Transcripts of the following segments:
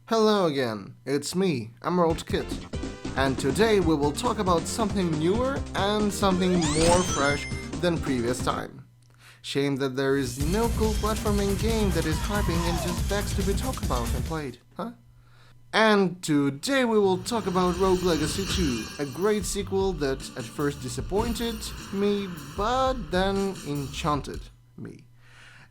Hello again, it's me, Emerald Kit, and today we will talk about something newer and something more fresh than previous time. Shame that there is no cool platforming game that is hyping and just begs to be talked about and played, huh? And today we will talk about Rogue Legacy 2, a great sequel that at first disappointed me, but then enchanted me.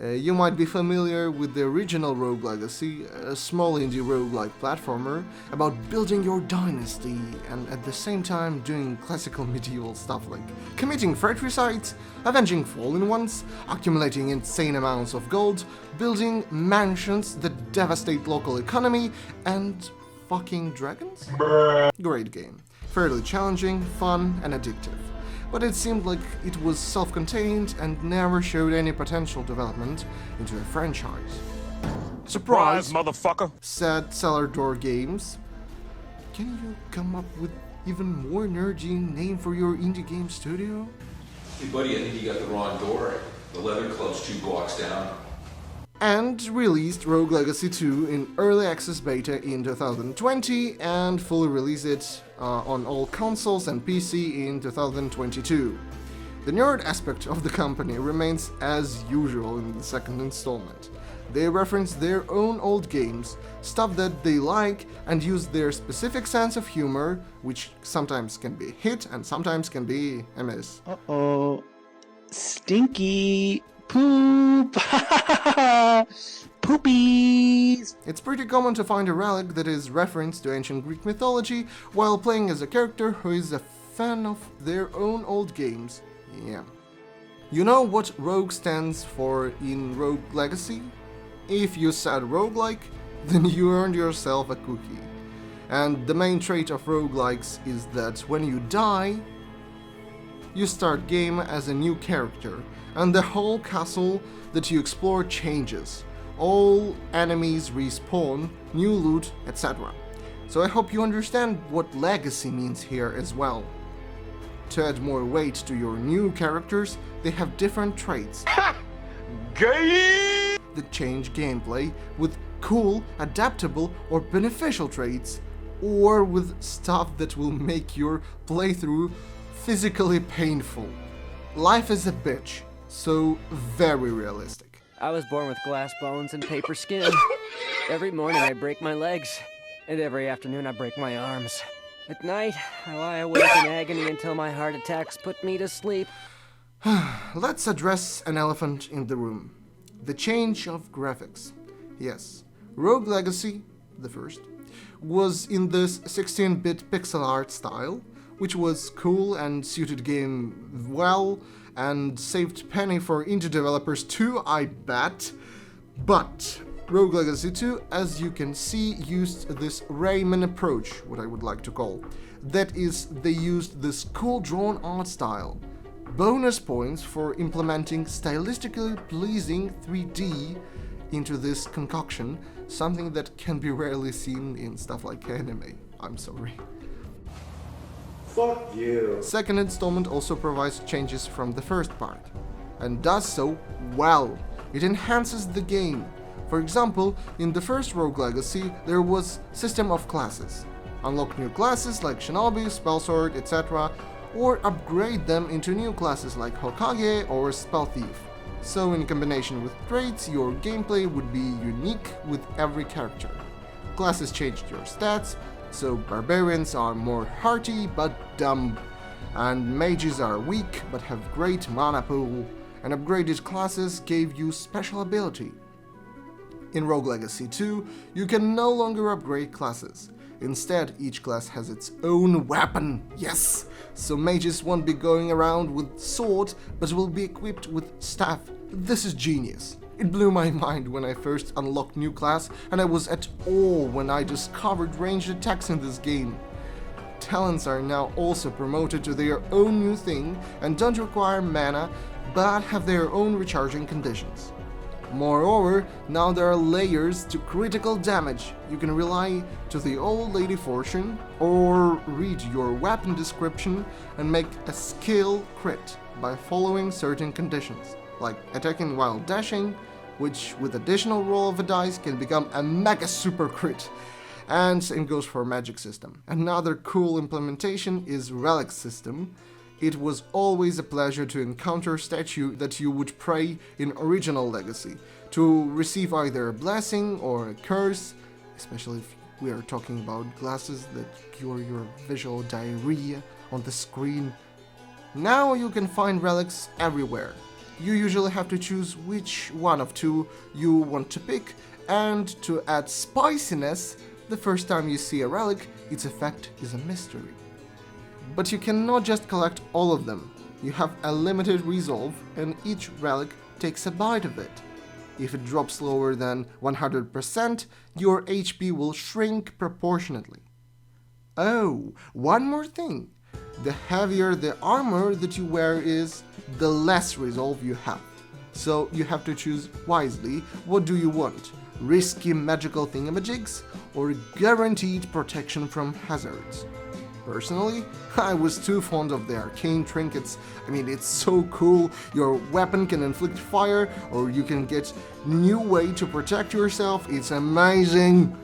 You might be familiar with the original Rogue Legacy, a small indie roguelike platformer about building your dynasty and at the same time doing classical medieval stuff like committing fratricides, avenging fallen ones, accumulating insane amounts of gold, building mansions that devastate local economy, and fucking dragons? Great game. Fairly challenging, fun, and addictive. But it seemed like it was self-contained and never showed any potential development into a franchise. Surprise, motherfucker! said Cellar Door Games. Can you come up with even more nerdy name for your indie game studio? Hey buddy, I think you got the wrong door. The Leather Club's 2 blocks down. And released Rogue Legacy 2 in early access beta in 2020 and fully released it on all consoles and PC in 2022. The nerd aspect of the company remains as usual in the second installment. They reference their own old games, stuff that they like, and use their specific sense of humor, which sometimes can be a hit and sometimes can be a miss. Uh-oh. Stinky poop. Poopies. It's pretty common to find a relic that is referenced to ancient Greek mythology while playing as a character who is a fan of their own old games. Yeah. You know what Rogue stands for in Rogue Legacy? If you said roguelike, then you earned yourself a cookie. And the main trait of roguelikes is that when you die, you start game as a new character, and the whole castle that you explore changes. All enemies respawn, new loot, etc. So I hope you understand what legacy means here as well. To add more weight to your new characters, they have different traits Gay! that change gameplay with cool, adaptable, or beneficial traits, or with stuff that will make your playthrough physically painful. Life is a bitch, so very realistic. I was born with glass bones and paper skin. Every morning I break my legs, and every afternoon I break my arms. At night, I lie awake in agony until my heart attacks put me to sleep. Let's address an elephant in the room. The change of graphics. Yes, Rogue Legacy, the first, was in this 16-bit pixel art style, which was cool and suited game well, and saved penny for indie developers too, I bet. But Rogue Legacy 2, as you can see, used this Rayman approach, what I would like to call. That is, they used this cool drawn art style. Bonus points for implementing stylistically pleasing 3D into this concoction, something that can be rarely seen in stuff like anime. I'm sorry. Fuck you. Second installment also provides changes from the first part, and does so well. It enhances the game. For example, in the first Rogue Legacy, there was system of classes. Unlock new classes like Shinobi, Spellsword, etc., or upgrade them into new classes like Hokage or Spell Thief. So in combination with traits, your gameplay would be unique with every character. Classes changed your stats, so barbarians are more hearty but dumb, and mages are weak but have great mana pool, and upgraded classes gave you special ability. In Rogue Legacy 2, you can no longer upgrade classes. Instead, each class has its own weapon, yes! So mages won't be going around with sword, but will be equipped with staff. This is genius. It blew my mind when I first unlocked new class, and I was at awe when I discovered ranged attacks in this game. Talents are now also promoted to their own new thing and don't require mana, but have their own recharging conditions. Moreover, now there are layers to critical damage. You can rely to the old lady fortune or read your weapon description and make a skill crit by following certain conditions, like attacking while dashing, which with additional roll of a dice can become a mega super crit. And same goes for magic system. Another cool implementation is relic system. It was always a pleasure to encounter statue that you would pray in original Legacy, to receive either a blessing or a curse, especially if we are talking about glasses that cure your visual diarrhea on the screen. Now you can find relics everywhere. You usually have to choose which one of two you want to pick, and to add spiciness, the first time you see a relic, its effect is a mystery. But you cannot just collect all of them. You have a limited resolve, and each relic takes a bite of it. If it drops lower than 100%, your HP will shrink proportionately. Oh, one more thing. The heavier the armor that you wear is, the less resolve you have. So you have to choose wisely. What do you want? Risky magical thingamajigs or guaranteed protection from hazards? Personally, I was too fond of the arcane trinkets. I mean, it's so cool. Your weapon can inflict fire, or you can get new way to protect yourself. It's amazing.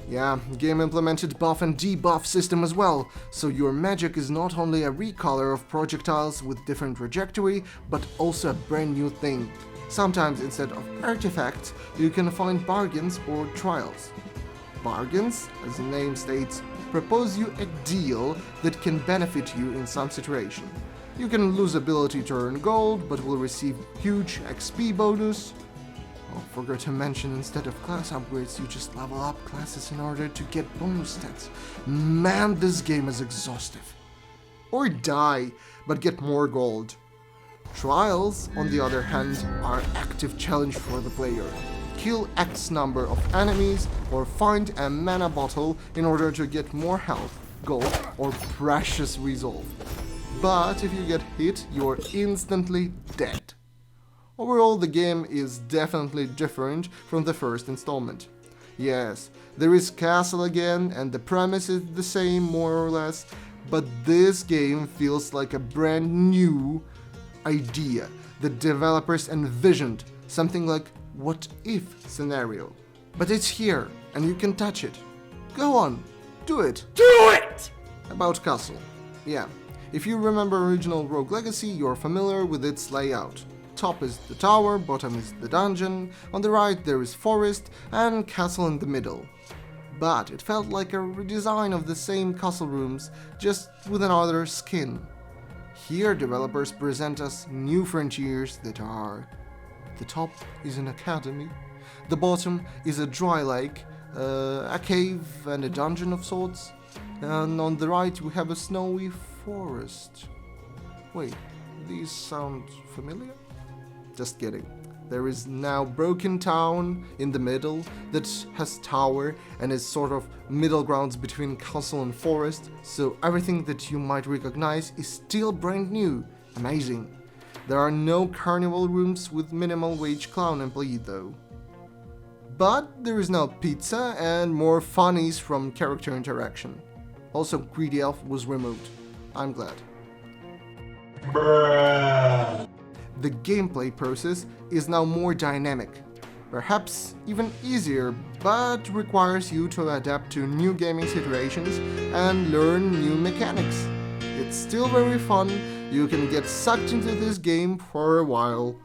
Yeah, game implemented buff and debuff system as well, so your magic is not only a recolor of projectiles with different trajectory, but also a brand new thing. Sometimes instead of artifacts, you can find bargains or trials. Bargains, as the name states, propose you a deal that can benefit you in some situation. You can lose ability to earn gold, but will receive huge XP bonus. Oh, forgot to mention, instead of class upgrades, you just level up classes in order to get bonus stats. Man, this game is exhaustive. Or die, but get more gold. Trials, on the other hand, are an active challenge for the player. Kill X number of enemies or find a mana bottle in order to get more health, gold, or precious resolve. But if you get hit, you're instantly dead. Overall, the game is definitely different from the first installment. Yes, there is castle again, and the premise is the same more or less, but this game feels like a brand new idea. The developers envisioned something like what if scenario. But it's here, and you can touch it. Go on, do it. Do it! About castle. Yeah, if you remember original Rogue Legacy, you're familiar with its layout. Top is the tower, bottom is the dungeon, on the right there is forest, and castle in the middle. But it felt like a redesign of the same castle rooms, just with another skin. Here developers present us new frontiers that are: the top is an academy, the bottom is a dry lake, a cave and a dungeon of sorts, and on the right we have a snowy forest. Wait, these sound familiar? Just kidding. There is now Broken Town in the middle that has tower and is sort of middle grounds between castle and forest, so everything that you might recognize is still brand new. Amazing. There are no carnival rooms with minimal wage clown employee though. But there is now pizza and more funnies from character interaction. Also, Greedy Elf was removed. I'm glad. Bruh. The gameplay process is now more dynamic, perhaps even easier, but requires you to adapt to new gaming situations and learn new mechanics. It's still very fun, you can get sucked into this game for a while.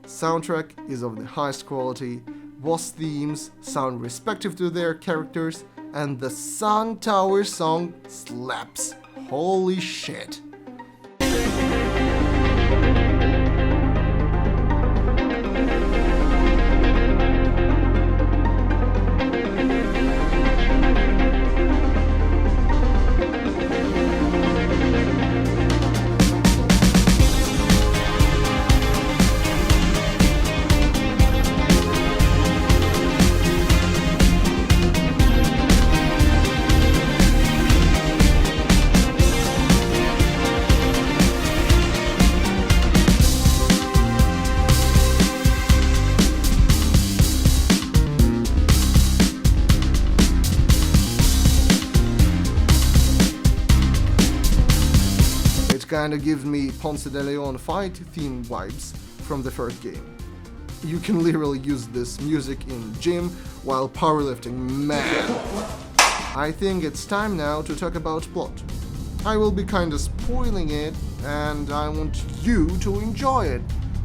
Soundtrack is of the highest quality, boss themes sound respective to their characters, and the Sun Tower song slaps. Holy shit. Kinda gives me Ponce de Leon fight theme vibes from the first game. You can literally use this music in gym while powerlifting, man. I think it's time now to talk about plot. I will be kinda spoiling it, and I want you to enjoy it.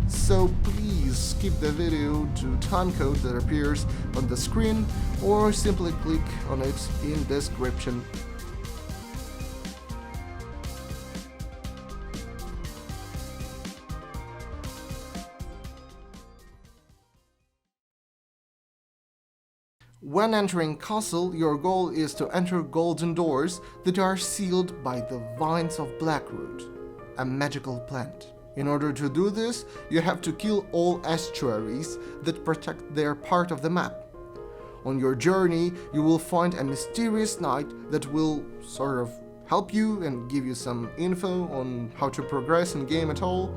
So please skip the video to timecode that appears on the screen, or simply click on it in description. When entering castle, your goal is to enter golden doors that are sealed by the vines of Blackroot, a magical plant. In order to do this, you have to kill all estuaries that protect their part of the map. On your journey, you will find a mysterious knight that will sort of help you and give you some info on how to progress in game at all.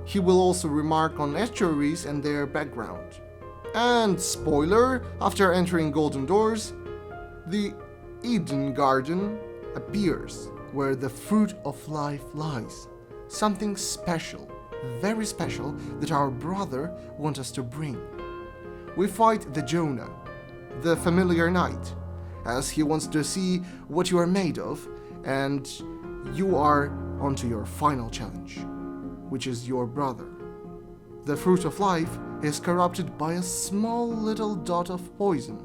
He will also remark on estuaries and their background. And spoiler, after entering golden doors, the Eden Garden appears, where the fruit of life lies. Something special, very special, that our brother wants us to bring. We fight the Jonah, the familiar knight, as he wants to see what you are made of, and you are onto your final challenge, which is your brother. The fruit of life is corrupted by a small little dot of poison.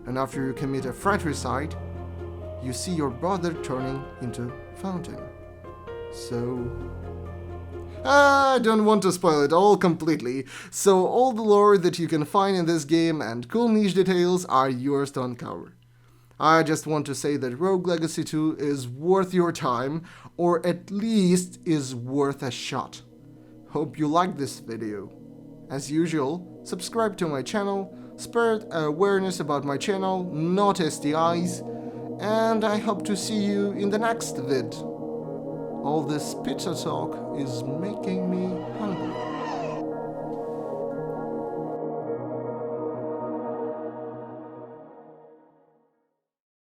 And after you commit a fratricide, you see your brother turning into fountain. So I don't want to spoil it all completely, so all the lore that you can find in this game and cool niche details are yours to uncover. I just want to say that Rogue Legacy 2 is worth your time, or at least is worth a shot. Hope you liked this video. As usual, subscribe to my channel, spread awareness about my channel, not STIs, and I hope to see you in the next vid. All this pizza talk is making me hungry.